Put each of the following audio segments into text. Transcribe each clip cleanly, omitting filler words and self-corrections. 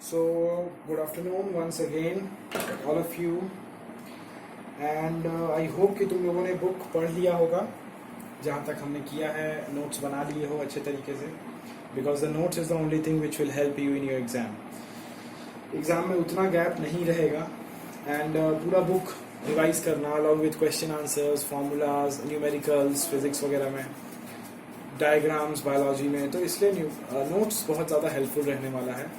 So, good afternoon once again, all of you. And I hope कि तुम लोगों ने बुक पढ़ लिया होगा जहाँ तक हमने किया है, नोट्स बना लिए हो अच्छे तरीके से, because the notes is the only thing which will help you in your exam में उतना गैप नहीं रहेगा एंड पूरा बुक रिवाइज करना along with question answers, formulas, numericals, physics वगैरह में, डायग्राम्स बायोलॉजी में, तो इसलिए नोट्स बहुत ज़्यादा हेल्पफुल रहने वाला है.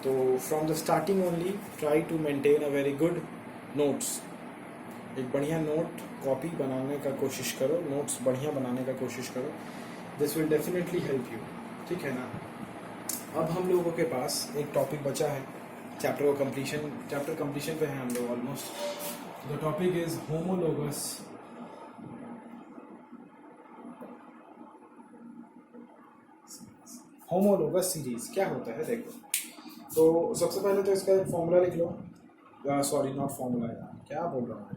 तो from the starting only try to maintain a very good notes. एक बढ़िया नोट कॉपी बनाने का कोशिश करो, नोट्स बढ़िया बनाने का कोशिश करो. This will definitely help you. ठीक है ना. अब हम लोगों के पास एक टॉपिक बचा है, चैप्टर कंप्लीशन पे हैं हम लोग almost. The topic is homologous. Homologous series क्या होता है देखो. तो सबसे पहले तो इसका एक फॉर्मूला लिख लो. सॉरी, नॉट फॉर्मूला, क्या बोल रहा हूँ,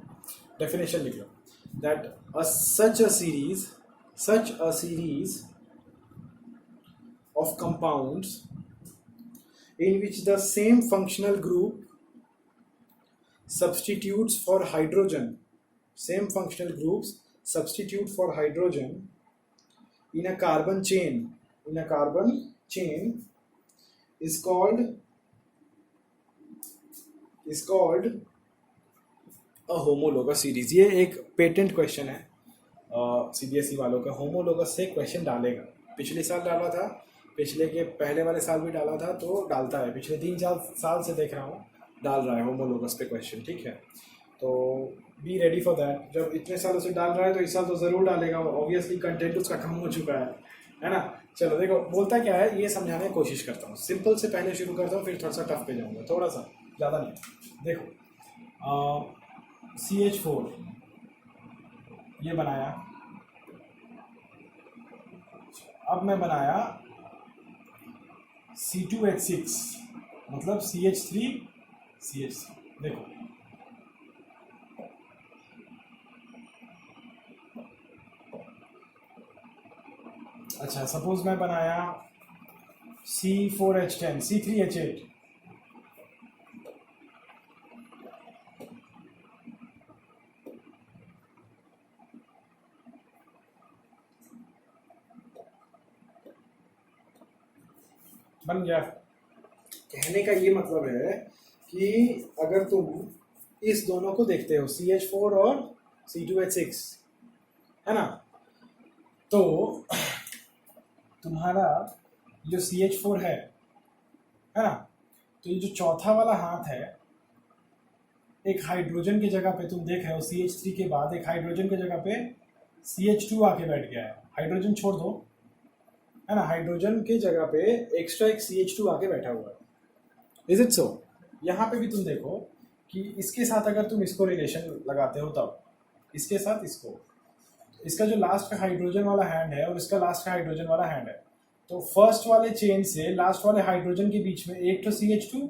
डेफिनेशन लिख लो. That such a series of compounds in which the same functional group substitutes for hydrogen in a carbon chain is called a homologous series. ये एक पेटेंट क्वेश्चन है सीबीएसई वालों का. होमोलोगस से क्वेश्चन डालेगा. पिछले साल डाला था, पिछले के पहले वाले साल भी डाला था, तो डालता है. पिछले 3-4 साल से देख रहा हूँ डाल रहा है होमोलोगस पे क्वेश्चन. ठीक है, तो बी रेडी फॉर दैट. जब इतने सालों से डाल रहा है तो इस साल तो ज़रूर डालेगा. ऑब्वियसली कंटेंट उसका कम हो चुका है ना. चलो देखो, बोलता क्या है ये समझाने की कोशिश करता हूँ. सिंपल से पहले शुरू करता हूँ, फिर थोड़ा सा टफ पे जाऊँगा, थोड़ा सा, ज़्यादा नहीं. देखो, CH4 ये बनाया. अब मैं बनाया C2H6 मतलब CH3. देखो, अच्छा सपोज मैं बनाया C4H10, C3H8. बन गया. कहने का ये मतलब है कि अगर तुम इस दोनों को देखते हो, CH4 और C2H6, है ना, तो तुम्हारा जो CH4 है ना, तो ये जो चौथा वाला हाथ है, एक हाइड्रोजन की जगह पे तुम देख रहे हो CH3 के बाद एक हाइड्रोजन की जगह पे CH2 आके बैठ गया है. हाइड्रोजन छोड़ दो, है ना, हाइड्रोजन की जगह पे एक्स्ट्रा एक CH2 आके बैठा हुआ है. Is it so? यहाँ पे भी तुम देखो कि इसके साथ अगर तुम इसको रिलेशन लगाते हो, तब इसके साथ इसका जो लास्ट का हाइड्रोजन वाला हैंड है और इसका लास्ट का हाइड्रोजन वाला हैंड है, तो फर्स्ट वाले चेन से लास्ट वाले हाइड्रोजन के बीच में एक तो CH2,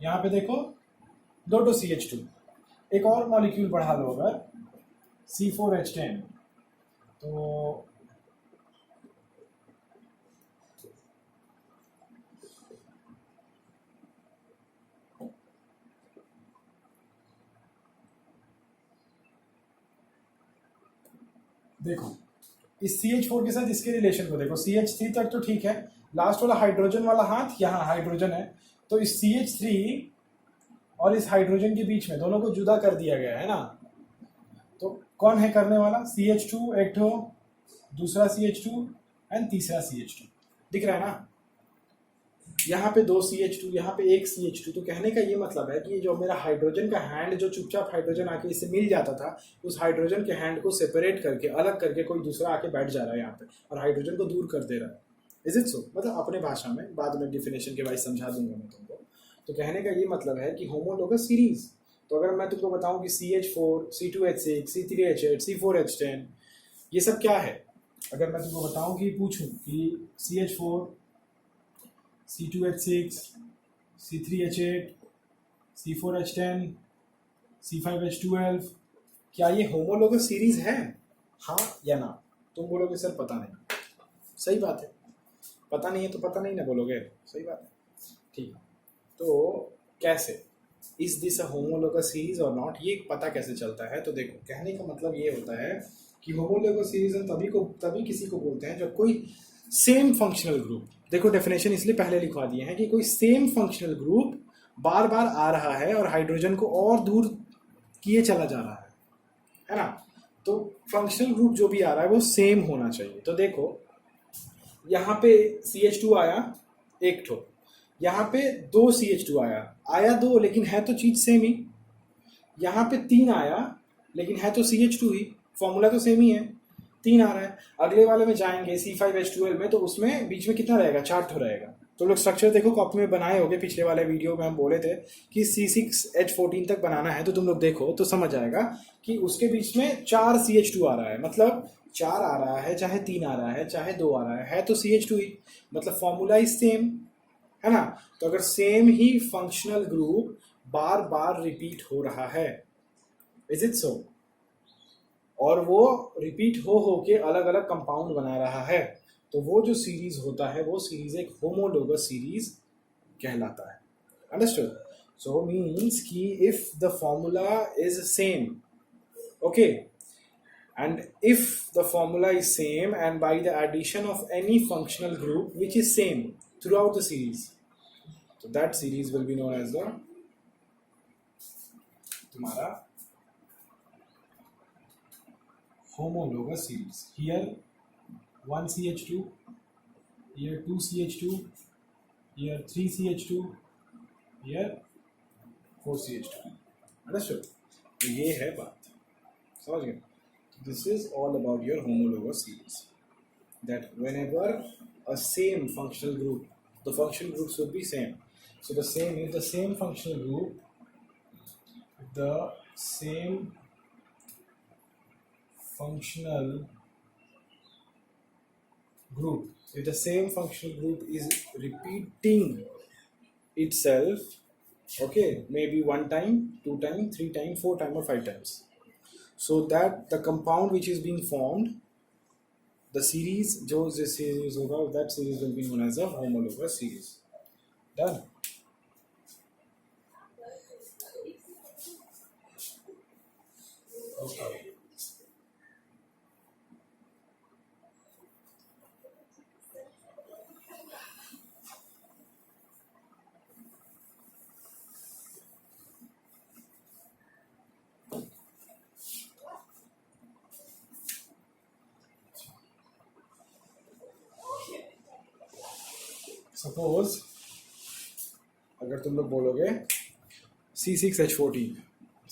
यहाँ पे देखो 2 तो CH2. एक और मॉलिक्यूल बढ़ा लो अगर, C4H10, तो देखो इस CH4 के साथ इसके रिलेशन को देखो. CH3 तक तो ठीक है, लास्ट वाला हाइड्रोजन वाला हाथ यहाँ हाइड्रोजन है, तो इस CH3 और इस हाइड्रोजन के बीच में दोनों को जुदा कर दिया गया है ना. तो कौन है करने वाला? CH2 एक ठो, दूसरा CH2 एंड तीसरा CH2. दिख रहा है ना. यहाँ पे 2 CH2, यहाँ पे 1 CH2. तो कहने का ये मतलब है कि जो मेरा हाइड्रोजन का हैंड, जो चुपचाप हाइड्रोजन आके इससे मिल जाता था, उस हाइड्रोजन के हैंड को सेपरेट करके, अलग करके कोई दूसरा आके बैठ जा रहा है यहाँ पे और हाइड्रोजन को दूर कर दे रहा है. Is it so? मतलब अपने भाषा में, बाद में डिफिनेशन के वाइज समझा दूंगा मैं तुमको. तो कहने का ये मतलब है कि होमोलोगस सीरीज. तो अगर मैं तुमको बताऊं कि CH4, C2H6, C3H8, C4H10 ये सब क्या है, अगर मैं तुमको बताऊं कि पूछूं कि CH4, C2H6, C3H8, C4H10, C5H12, क्या ये होमोलोगस सीरीज है? हाँ या ना? तुम बोलोगे सर पता नहीं. सही बात है, पता नहीं है तो पता नहीं ना बोलोगे. सही बात है, ठीक है. तो कैसे, is this a homologous series और नॉट, ये पता कैसे चलता है? तो देखो, कहने का मतलब ये होता है कि होमोलोगस सीरीज हम तभी किसी को बोलते हैं जब कोई सेम फंक्शनल ग्रुप, देखो डेफिनेशन इसलिए पहले लिखवा दिए हैं कि कोई सेम फंक्शनल ग्रुप बार बार आ रहा है और हाइड्रोजन को और दूर किए चला जा रहा है ना? तो फंक्शनल ग्रुप जो भी आ रहा है वो सेम होना चाहिए। तो देखो यहाँ पे CH2 आया एक ठो, यहाँ पे 2 CH2 आया दो, लेकिन है तो चीज सेम ही। यहाँ पे 3 आया, लेकिन है तो CH2 ही, फॉर्मूला तो सेम ही है, 3 आ रहा है। अगले वाले में जाएंगे C5H12 में, तो उसमें बीच में कितना रहेगा, 4 ठो रहेगा। तो लोग स्ट्रक्चर देखो कॉपी में बनाए होंगे, पिछले वाले वीडियो में हम बोले थे कि C6H14 तक बनाना है, तो तुम लोग देखो तो समझ आएगा कि उसके बीच में 4 CH2 आ रहा है, मतलब 4 आ रहा है, चाहे 3 आ रहा है, चाहे 2 आ रहा है तो CH2 ही, मतलब फॉर्मूला इज सेम, है ना? तो अगर सेम ही फंक्शनल ग्रुप बार बार रिपीट हो रहा है, इज इट सो, और वो रिपीट हो के अलग अलग कंपाउंड बना रहा है, तो वो जो सीरीज होता है वो सीरीज एक होमोलोगस सीरीज कहलाता है। अंडरस्टूड? सो मीन्स कि if the formula is same, okay, and if the formula is same and by the addition of any functional group which is same throughout the series, so that series will be known as the तुम्हारा homologous series. Here 1 CH2, here 2 CH2, here 3 CH2, here 4 CH2. Understood? तो ये है बात, समझ गए? This is all about your homologous series. That whenever a same functional group, the functional groups would be same. So the same is the same functional group, the same functional group, if the same functional group is repeating itself, okay, maybe 1 time, 2 time, 3 time, 4 time or 5 times, so that the compound which is being formed, the series जो this series होगा, that series will be known as a homologous series. Done? Okay. Suppose अगर तुम लोग बोलोगे C6H14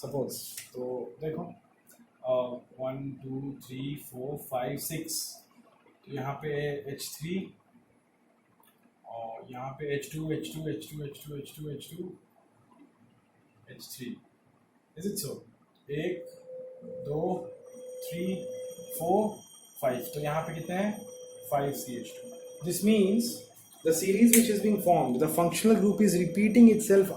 suppose, तो देखो 1 2 3 4 5 6, यहाँ पे H3 और यहाँ पे H2 H2 H2 H2 H2 H2 H3, is it so? 1 2 3 4 5, तो यहाँ पे कितने हैं, 5 CH2. This means the series which is being formed, the functional group is repeating itself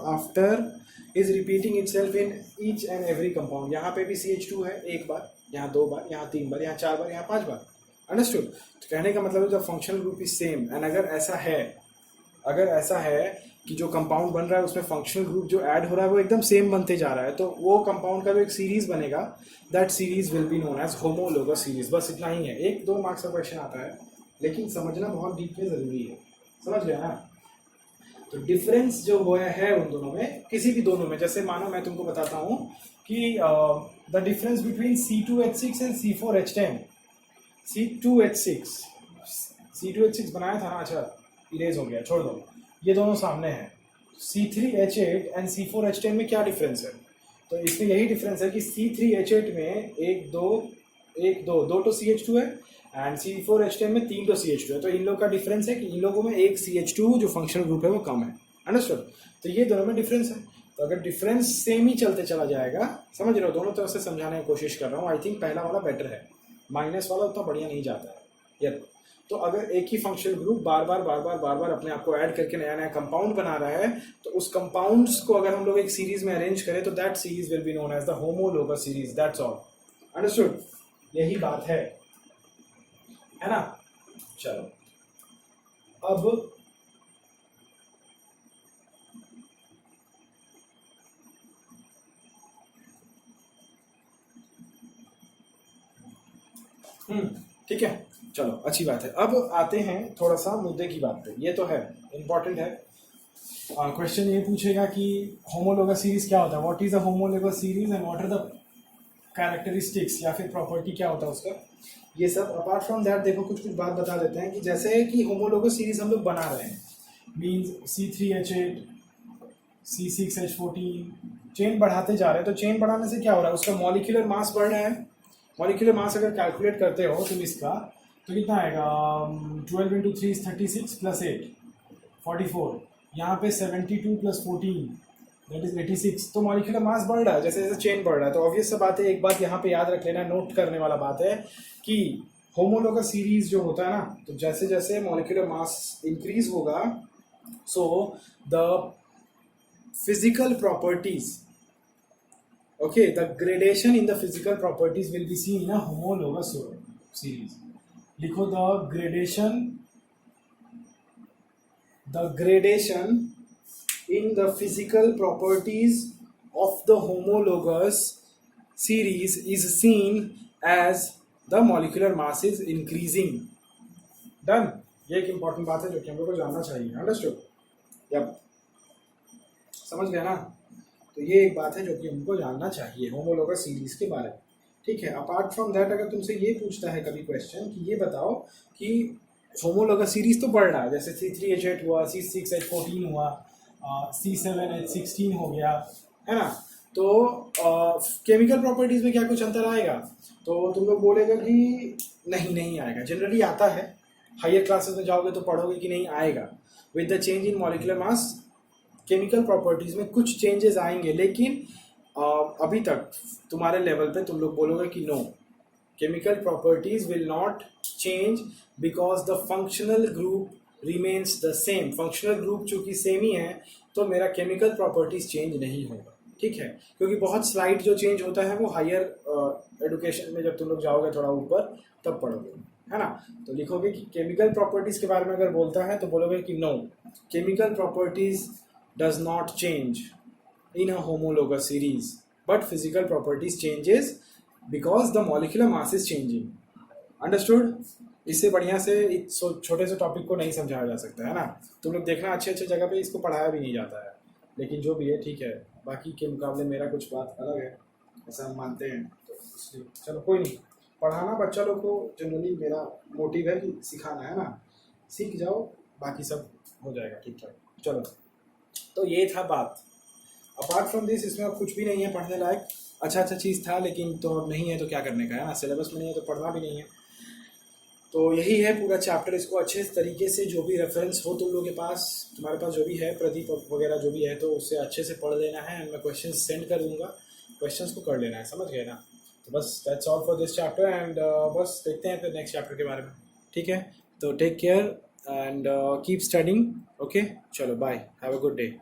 in each and every compound. यहाँ पे भी CH2 है, एक बार, यहाँ 2 बार, यहाँ 3 बार, यहाँ 4 बार, यहाँ 5 बार. अंडरस्टूड? तो कहने का मतलब है जब functional group is same, and अगर ऐसा है कि जो कंपाउंड बन रहा है उसमें फंक्शनल ग्रुप जो ऐड हो रहा है वो एकदम सेम बनते जा रहा है, तो वो कंपाउंड का जो एक सीरीज बनेगा, that series will be known as homologous series. बस इतना ही है. 1-2 मार्क्स का क्वेश्चन आता है, लेकिन समझना बहुत डीप में जरूरी है. समझ गया ना? तो डिफरेंस जो हुआ है उन दोनों में, किसी भी दोनों में, जैसे मानो मैं तुमको बताता हूँ कि the difference between C2H6 and C4H10, C2H6 बनाया था ना, अच्छा इरेज हो गया, छोड़ दो, ये दोनों सामने हैं. C3H8 एंड C4H10 में क्या डिफरेंस है? तो इसमें यही डिफरेंस है कि C3H8 में 1 2 तो CH2 है, एंड C4H10 में 3 तो CH2 है. तो इन लोगों का डिफरेंस है कि इन लोगों में एक CH2 जो फंक्शनल ग्रुप है वो कम है. अंडरस्टूड? तो ये दोनों में डिफरेंस है. तो अगर डिफरेंस सेम ही चलते चला जाएगा, समझ रहे हो, दोनों तरफ से समझाने की कोशिश कर रहा हूँ. आई थिंक पहला वाला बेटर है, माइनस वाला उतना बढ़िया नहीं जाता है. यप. तो अगर एक ही फंक्शनल ग्रुप बार बार अपने आप को ऐड करके नया नया कंपाउंड बना रहा है, तो उस कंपाउंड्स को अगर हम लोग एक सीरीज में अरेंज करें तो that series will be known as the homologous series. That's all. Understood? यही बात है ना? चलो, अब ठीक है, चलो अच्छी बात है। अब आते हैं थोड़ा सा मुद्दे की बात पे। ये तो है, इम्पोर्टेंट है। क्वेश्चन ये पूछेगा कि होमोलोगस सीरीज क्या होता है, what is a homologous series and what are the characteristics या फिर प्रॉपर्टी क्या होता है उसका, ये सब। अपार्ट फ्रॉम दैट देखो कुछ कुछ बात बता देते हैं कि जैसे कि होमोलोगस सीरीज हम लोग बना रहे हैं, मीन्स C3H8 C6H14 चेन बढ़ाते जा रहे हैं। तो चेन बढ़ाने से क्या हो रहा है, उसका मॉलिक्यूलर मास बढ़ रहा है। मॉलिक्यूलर मास अगर कैलकुलेट करते हो तुम इसका, तो कितना आएगा, 12 इंटू 3 इज 36 प्लस 8 44, यहाँ पे 72 प्लस 14 दैट इज 86। तो मॉलिक्यूलर मास बढ़ रहा है जैसे जैसे चेन बढ़ रहा है। तो ऑब्वियस सा बात है, एक बात यहाँ पे याद रख लेना, नोट करने वाला बात है कि होमोलोगस सीरीज जो होता है ना, तो जैसे जैसे मॉलिक्यूलर मास इंक्रीज होगा, so the physical properties, okay, the gradation in the physical properties will be seen in a homologous series. लिखो the gradation in the physical properties of the homologous series is seen as the molecular mass is increasing. Done. ये एक important बात है जो कि हम लोग को जानना चाहिए। Understood? Yep. समझ गया ना। तो ये एक बात है जो कि हमको जानना चाहिए होमोलोगस सीरीज के बारे में। ठीक है, अपार्ट फ्रॉम दैट अगर तुमसे ये पूछता है कभी क्वेश्चन कि ये बताओ कि होमोलोगस सीरीज तो बढ़ रहा है, जैसे C3H8 हुआ, C6H14 हुआ, C7H16 हो गया, है ना। तो केमिकल प्रॉपर्टीज में क्या कुछ अंतर आएगा, तो तुम लोग बोलेगा कि नहीं आएगा। जनरली आता है, हायर क्लासेस में जाओगे तो पढ़ोगे कि नहीं आएगा। With the change in molecular mass chemical properties में कुछ चेंजेस आएंगे, लेकिन अभी तक तुम्हारे लेवल पे तुम लोग बोलोगे कि no, chemical properties will not change because the functional group remains the same. Functional group चूंकि सेम ही है तो मेरा केमिकल प्रॉपर्टीज चेंज नहीं होगा। ठीक है, क्योंकि बहुत स्लाइट जो चेंज होता है वो हायर एजुकेशन में जब तुम लोग जाओगे थोड़ा ऊपर तब पढ़ोगे, है ना। तो लिखोगे कि केमिकल प्रॉपर्टीज के बारे में अगर बोलता है तो बोलोगे कि no, chemical properties does not change in a homologous series, but physical properties changes because the molecular mass is changing. Understood? इससे बढ़िया से छोटे से टॉपिक को नहीं समझाया जा सकता, है ना। तुम लोग देखना अच्छे अच्छे जगह पे इसको पढ़ाया भी नहीं जाता है, लेकिन जो भी है ठीक है। बाकी के मुकाबले मेरा कुछ बात अलग है, ऐसा हम मानते हैं। तो इसलिए चलो कोई नहीं, पढ़ाना बच्चा लोग को जनरली मेरा मोटिव है कि सिखाना, है ना। सीख जाओ, बाकी सब हो जाएगा ठीक ठाक। चलो, तो ये था बात। अपार्ट फ्रॉम दिस इसमें अब कुछ भी नहीं है पढ़ने लायक। अच्छा चीज़ था, लेकिन तो अब नहीं है तो क्या करने का, है ना। सिलेबस में नहीं है तो पढ़ना भी नहीं है। तो यही है पूरा चैप्टर। इसको अच्छे तरीके से जो भी रेफरेंस हो तुम लोगों के पास, तुम्हारे पास जो भी है, प्रदीप वगैरह जो भी है, तो उससे अच्छे से पढ़ लेना है। मैं क्वेश्चन सेंड कर दूंगा, क्वेश्चंस को कर लेना है, समझ गए ना। तो बस that's all for this chapter and बस देखते हैं फिर नेक्स्ट चैप्टर के बारे में। ठीक है, तो take care and keep studying. Okay, चलो bye, have a good day.